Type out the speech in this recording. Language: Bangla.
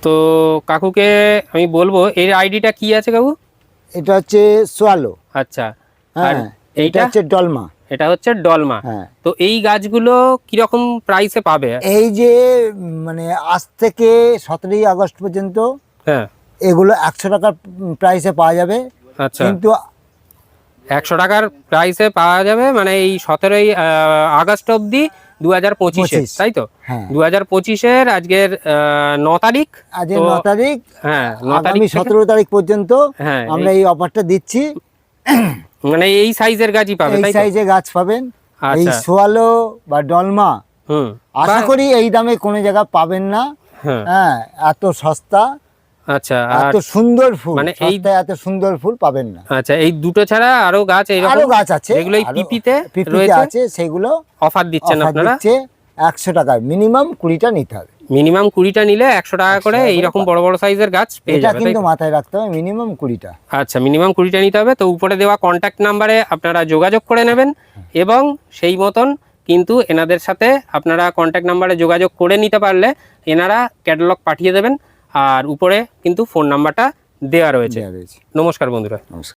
তো কাকুকে আমি বলবো এর আইডিটা কি আছে কাকু? এটা হচ্ছে সোয়ালো। আচ্ছা, আর হ্যাঁ, এটা এইটা হচ্ছে ডলমা। এটা হচ্ছে ডলমা। হ্যাঁ, তো এই গাছগুলো কিরকম প্রাইসে পাবে? এই যে মানে আজ থেকে 17ই আগস্ট পর্যন্ত হ্যাঁ, এগুলো 100 টাকার প্রাইসে পাওয়া যাবে। আচ্ছা, কিন্তু 100 টাকার প্রাইসে পাওয়া যাবে, মানে এই 17ই আগস্ট অবধি 2025-এ, 25, তাই তো? হ্যাঁ, 2025-এর আজকের 9 তারিখ। আজ তো 9 তারিখ, হ্যাঁ, 9 তারিখ আগামী থেকে 17 তারিখ পর্যন্ত হ্যাঁ, আমরা এই অফারটা দিচ্ছি। মানে এই সাইজের গাছই পাবে, এই তাই তো? সাইজে গাছ পাবেন। এই আচ্ছা, সোয়ালো বা ডলমা হুম, আশা করি এই দামে কোনো জায়গা পাবেন না। হ্যাঁ, হ্যাঁ, এত সস্তা, আচ্ছা, আর এত সুন্দর ফুল, মানে এই সস্তায় এত সুন্দর ফুল পাবেন না। আচ্ছা, এই দুটো ছাড়া আরো গাছ আরো এইরকম গাছ আছে, যেগুলো এই আরো পিপিতে পিপিতে রয়েছে, আছে, সেগুলো অফার দিচ্ছেন অফার আপনারা? দিচ্ছে। 100 টাকায় মিনিমাম 20টা নিতে হবে। মিনিমাম 20টা নিলে 100 টাকা 100 করে টাকা করে এইরকম পাবে। বড় বড় সাইজের গাছ পেয়ে এটা যাবে, তাই কিন্তু তো? মাথায় রাখতে হবে, মিনিমাম 20টা। আচ্ছা, মিনিমাম 20টা নিতে হবে। তো উপরে দেওয়া কন্ট্যাক্ট নাম্বারে আপনারা যোগাযোগ করে নেবেন এবং সেই মতন কিন্তু এনাদের সাথে আপনারা কন্ট্যাক্ট নাম্বারে যোগাযোগ করে নিতে পারলে এনারা ক্যাটালগ পাঠিয়ে দেবেন। আর উপরে কিন্তু ফোন নাম্বারটা দেওয়া রয়েছে। দেয়া রয়েছে। নমস্কার বন্ধুরা। নমস্কার।